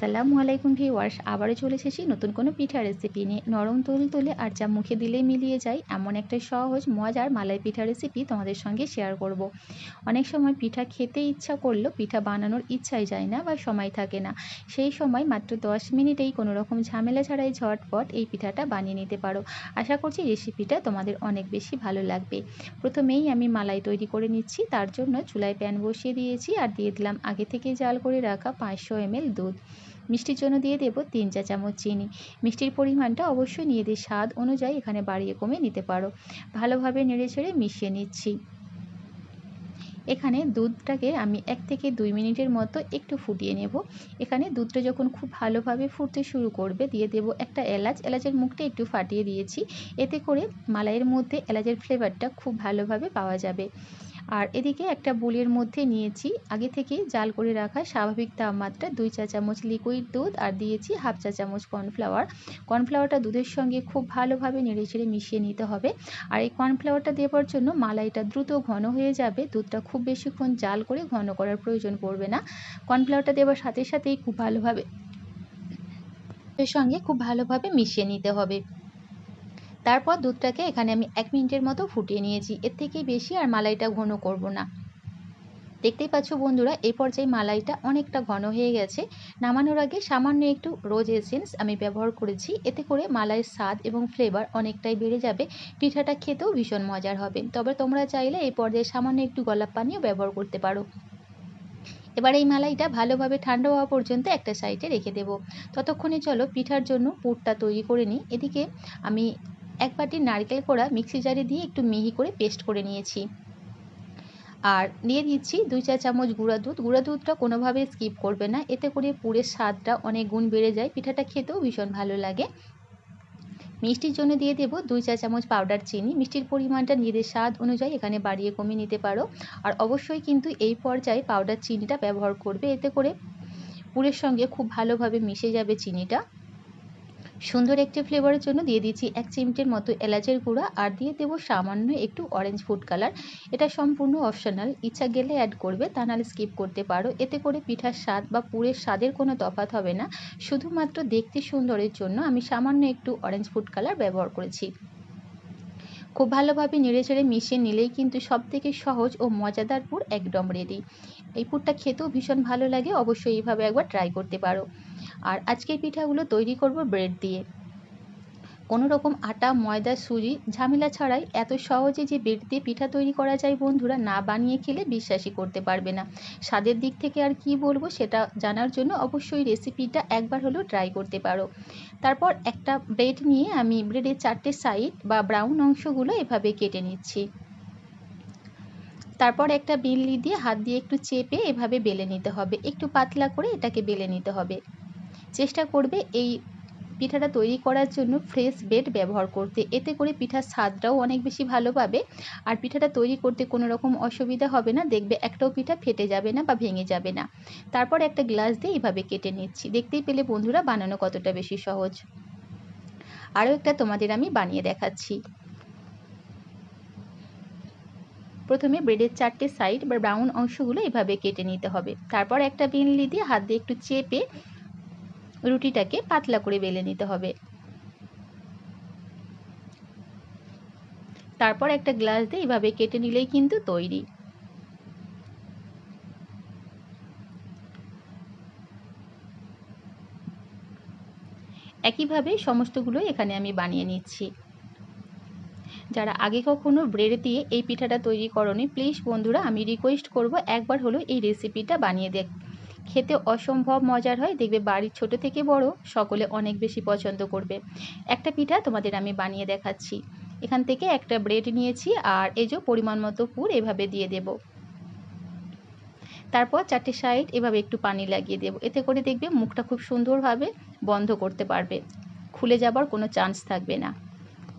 আসসালামু আলাইকুম ভিউয়ার্স, আবারও চলে এসেছি নতুন কোনো পিঠা রেসিপি নিয়ে। নরম তুলতুলে আর যা মুখে দিলেই মিলিয়ে যায় এমন একটা সহজ মজার মালাই পিঠা রেসিপি তোমাদের সঙ্গে শেয়ার করব। অনেক সময় পিঠা খেতে ইচ্ছা করলেও পিঠা বানানোর ইচ্ছাই যায় না বা সময় থাকে না। সেই সময় মাত্র 10 মিনিটেই কোনো রকম ঝামেলা ছাড়াই ঝটপট এই পিঠাটা বানিয়ে নিতে পারো। আশা করছি রেসিপিটা তোমাদের অনেক বেশি ভালো লাগবে। প্রথমেই আমি মালাই তৈরি করে নিচ্ছি। তার জন্য চুলায় প্যান বসিয়ে দিয়েছি আর দিয়ে দিলাম আগে থেকে জাল করে রাখা 500 ml দুধ। মিষ্টির জন্য দিয়ে দেব 3 চা চামচ চিনি। মিষ্টির পরিমাণটা অবশ্যই নিজেদের স্বাদ অনুযায়ী এখানে বাড়িয়ে কমে নিতে পারো। ভালোভাবে নেড়েচেড়ে মিশিয়ে নিচ্ছি। এখানে দুধটাকে আমি 1 থেকে 2 মিনিটের মতো একটু ফুটিয়ে নেব। এখানে দুধটা যখন খুব ভালোভাবে ফুটতে শুরু করবে দিয়ে দেব একটা এলাচ। এলাচের মুখটা একটু ফাটিয়ে দিয়েছি। এতে করে মালাইয়ের মধ্যে এলাচের ফ্লেভারটা খুব ভালোভাবে পাওয়া যাবে। আর এদিকে একটা বোলের মধ্যে নিয়েছি আগে থেকে জাল করে রাখা স্বাভাবিক তাপমাত্রা 2 চা চামচ লিকুইড দুধ আর দিয়েছি হাফ চা চামচ কর্নফ্লাওয়ার। কর্নফ্লাওয়ারটা দুধের সঙ্গে খুব ভালোভাবে নেড়েচেড়ে মিশিয়ে নিতে হবে। আর এই কর্নফ্লাওয়ারটা দেওয়ার জন্য মালাইটা দ্রুত ঘন হয়ে যাবে। দুধটা খুব বেশিক্ষণ জাল করে ঘন করার প্রয়োজন পড়বে না। কর্নফ্লাওয়ারটা দেওয়ার সাথে সাথেই খুব ভালোভাবে এর সঙ্গে খুব ভালোভাবে মিশিয়ে নিতে হবে। তারপর দুধটাকে এখানে আমি 1 মিনিটের মতো ফুটিয়ে নিয়েছি। এর থেকে বেশি আর মালাইটা ঘন করব না। দেখতেই পাচ্ছ বন্ধুরা, এই পর্যায়ে মালাইটা অনেকটা ঘন হয়ে গেছে। নামানোর আগে সামান্য একটু রোজ এসেন্স আমি ব্যবহার করেছি। এতে করে মালাইয়ের স্বাদ এবং ফ্লেভার অনেকটাই বেড়ে যাবে। পিঠাটা খেতেও ভীষণ মজার হবে। তবে তোমরা চাইলে এই পর্যায়ে সামান্য একটু গোলাপ পানিও ব্যবহার করতে পারো। এবার এই মালাইটা ভালোভাবে ঠান্ডা হওয়া পর্যন্ত একটা সাইডে রেখে দেব। ততক্ষণে চলো পিঠার জন্য পুরটা তৈরি করে নিই। এদিকে আমি 1 বাটি নারকেল কোড়া মিক্সি জারে দিয়ে একটু মিহি করে পেস্ট করে নিয়েছি। আর দিয়ে দিচ্ছি 2 চা চামচ গুঁড়া দুধ। গুঁড়া দুধটা কোনোভাবে স্কিপ করবে না। এতে করে পুরের স্বাদটা অনেক গুণ বেড়ে যায়। পিঠাটা খেতেও ভীষণ ভালো লাগে। মিষ্টির জন্য দিয়ে দেব 2 চা চামচ পাউডার চিনি। মিষ্টির পরিমাণটা নিজেদের স্বাদ অনুযায়ী এখানে বাড়িয়ে কমিয়ে নিতে পারো। আর অবশ্যই কিন্তু এই পর্যায়ে পাউডার চিনিটা ব্যবহার করবে। এতে করে পুরের সঙ্গে খুব ভালোভাবে মিশে যাবে চিনিটা। সুন্দর একটি ফ্লেভারের জন্য দিয়ে দিচ্ছি 1 চিমটের মতো এলাচের গুঁড়া আর দিয়ে দেবো সামান্য একটু অরেঞ্জ ফুড কালার। এটা সম্পূর্ণ অপশনাল, ইচ্ছা গেলে অ্যাড করবে, তা নাহলে স্কিপ করতে পারো। এতে করে পিঠার স্বাদ বা পুরের স্বাদের কোনো তফাৎ হবে না। শুধুমাত্র দেখতে সুন্দরের জন্য আমি সামান্য একটু অরেঞ্জ ফুড কালার ব্যবহার করেছি। খুব ভালোভাবে নেড়েচেড়ে মিশিয়ে নিলেই কিন্তু সবথেকে সহজ ও মজাদার পুর একদম রেডি। এই পুরটা খেতেও ভীষণ ভালো লাগে। অবশ্যই এইভাবে একবার ট্রাই করতে পারো। আর আজকের পিঠাগুলো তৈরি করব ব্রেড দিয়ে। কোনো রকম আটা, ময়দা, সুজি ঝামেলা ছাড়াই এত সহজে যে ব্রেড দিয়ে পিঠা তৈরি করা যায় বন্ধুরা, না বানিয়ে খেলে বিশ্বাসই করতে পারবে না। স্বাদের দিক থেকে আর কি বলবো সেটা জানার জন্য অবশ্যই রেসিপিটা একবার হলেও ট্রাই করতে পারো। তারপর একটা ব্রেড নিয়ে আমি ব্রেডের 4টে সাইড বা ব্রাউন অংশগুলো এভাবে কেটে নিচ্ছি। তারপর একটা বিনলি দিয়ে হাত দিয়ে একটু চেপে এভাবে বেলে নিতে হবে। একটু পাতলা করে এটাকে বেলে নিতে হবে। চেষ্টা করবে এই পিঠাটা তৈরি করার জন্য ফ্রেশ ব্রেড ব্যবহার করতে। এতে করে পিঠার স্বাদটাও অনেক বেশি ভালো পাবে। আর পিঠাটা তৈরি করতে কোনো রকম অসুবিধা হবে না। দেখবে একটাও পিঠা ফেটে যাবে না বা ভেঙে যাবে না। তারপর একটা গ্লাস দিয়ে এইভাবে কেটে নিচ্ছি। দেখতেই পেলে বন্ধুরা বানানো কতটা বেশি সহজ। আরও একটা তোমাদের আমি বানিয়ে দেখাচ্ছি। প্রথমে ব্রেডের 4টে সাইড বা ব্রাউন অংশগুলো এভাবে কেটে নিতে হবে। তারপর একটা বিনলি দিয়ে হাত দিয়ে একটু চেপে রুটিটাকে পাতলা করে বেলে নিতে হবে। তারপর একটা গ্লাস দিয়ে এইভাবে কেটে নিলেই কিন্তু তৈরি। একইভাবে সমস্তগুলোই এখানে আমি বানিয়ে নিচ্ছি। যারা আগে কখনো ব্রেড দিয়ে এই পিঠাটা তৈরি করোনি, প্লিজ বন্ধুরা আমি রিকোয়েস্ট করব একবার হলো এই রেসিপিটা বানিয়ে দেখ। খেতে অসম্ভব মজার হয়। দেখবে বাড়ির ছোট থেকে বড় সকলে অনেক বেশি পছন্দ করবে। একটা পিঠা তোমাদের আমি বানিয়ে দেখাচ্ছি। এখান থেকে একটা ব্রেড নিয়েছি আর এই যে পরিমাণ মতো পুর এভাবে দিয়ে দেব। তারপর 4টে সাইড এভাবে একটু পানি লাগিয়ে দেব। এতে করে দেখবে মুখটা খুব সুন্দরভাবে বন্ধ করতে পারবে। খুলে যাবার কোনো চান্স থাকবে না।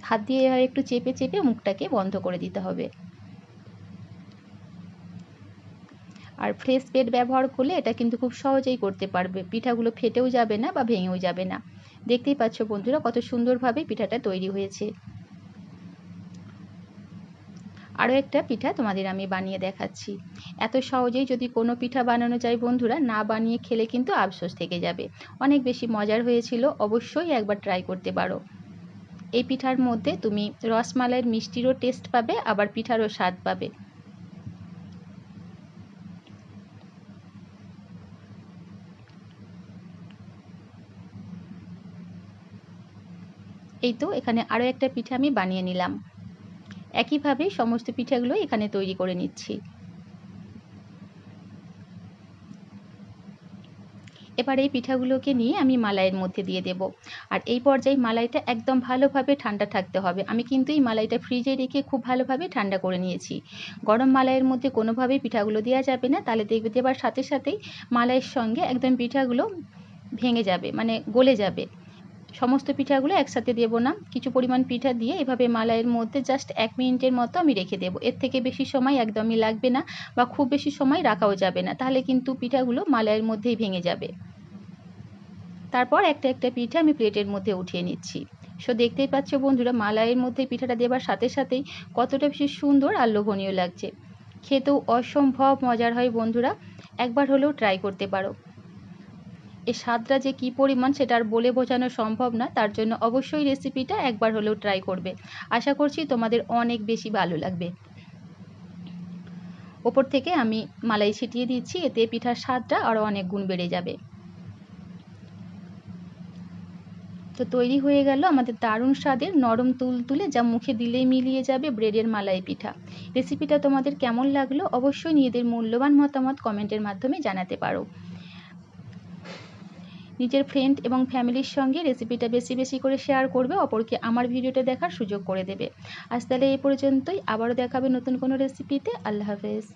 হাত দিয়ে এভাবে একটু চেপে চেপে মুখটাকে বন্ধ করে দিতে হবে। আর ফ্রেশ ব্রেড ব্যবহার করলে এটা কিন্তু খুব সহজেই করতে পারবে। পিঠাগুলো ফেটেও যাবে না বা ভেঙেও যাবে না। দেখতেই পাচ্ছ বন্ধুরা কত সুন্দরভাবে পিঠাটা তৈরি হয়েছে। আরও একটা পিঠা তোমাদের আমি বানিয়ে দেখাচ্ছি। এত সহজেই যদি কোনো পিঠা বানানো যায় বন্ধুরা, না বানিয়ে খেলে কিন্তু আফসোস থেকে যাবে। অনেক বেশি মজার হয়েছিল, অবশ্যই একবার ট্রাই করতে পারো। এই পিঠার মধ্যে তুমি রসমালাইয়ের মিষ্টিরও টেস্ট পাবে, আবার পিঠারও স্বাদ পাবে। এই তো এখানে আরও একটা পিঠা আমি বানিয়ে নিলাম। একইভাবে সমস্ত পিঠাগুলো এখানে তৈরি করে নিচ্ছি। এবার এই পিঠাগুলোকে নিয়ে আমি মালাইয়ের মধ্যে দিয়ে দেব। আর এই পর্যায়ে মালাইটা একদম ভালোভাবে ঠান্ডা থাকতে হবে। আমি কিন্তু এই মালাইটা ফ্রিজে রেখে খুব ভালোভাবে ঠান্ডা করে নিয়েছি। গরম মালাইয়ের মধ্যে কোনোভাবেই পিঠাগুলো দেওয়া যাবে না, তাহলে দেখবে দেবার সাথে সাথেই মালাইয়ের সঙ্গে একদম পিঠাগুলো ভেঙে যাবে, মানে গলে যাবে। সমস্ত পিঠাগুলো একসাথে দেবো না, কিছু পরিমাণ পিঠা দিয়ে এভাবে মালাইয়ের মধ্যে জাস্ট 1 মিনিটের মতো আমি রেখে দেবো। এর থেকে বেশি সময় একদমই লাগবে না, বা খুব বেশি সময় রাখাও যাবে না, তাহলে কিন্তু পিঠাগুলো মালাইয়ের মধ্যেই ভেঙে যাবে। তারপর একটা একটা পিঠা আমি প্লেটের মধ্যে উঠিয়ে নিচ্ছি। সো দেখতেই পাচ্ছ বন্ধুরা, মালাইয়ের মধ্যে পিঠাটা দেবার সাথে সাথেই কতটা বেশি সুন্দর আর লোভনীয় লাগছে। খেতেও অসম্ভব মজার হয় বন্ধুরা, একবার হলেও ট্রাই করতে পারো। এর স্বাদটা যে কী পরিমাণ সেটা আর বলে বোঝানো সম্ভব না, তার জন্য অবশ্যই রেসিপিটা একবার হলেও ট্রাই করবে। আশা করছি তোমাদের অনেক বেশি ভালো লাগবে। ওপর থেকে আমি মালাই ছিটিয়ে দিচ্ছি, এতে পিঠার স্বাদটা আরও অনেক গুণ বেড়ে যাবে। তো তৈরি হয়ে গেল আমাদের দারুণ স্বাদের নরম তুলতুলে, যা মুখে দিলেই মিলিয়ে যাবে, ব্রেডের মালাই পিঠা। রেসিপিটা তোমাদের কেমন লাগলো অবশ্যই নিজেদের মূল্যবান মতামত কমেন্টের মাধ্যমে জানাতে পারো। নিজের ফ্রেন্ড এবং ফ্যামিলির সঙ্গে রেসিপিটা বেশি বেশি করে শেয়ার করবে, অপরকে আমার ভিডিওটা দেখার সুযোগ করে দেবে। আজ তাহলে এই পর্যন্তই, আবারও দেখাবে নতুন কোনো রেসিপিতে। আল্লাহ হাফেজ।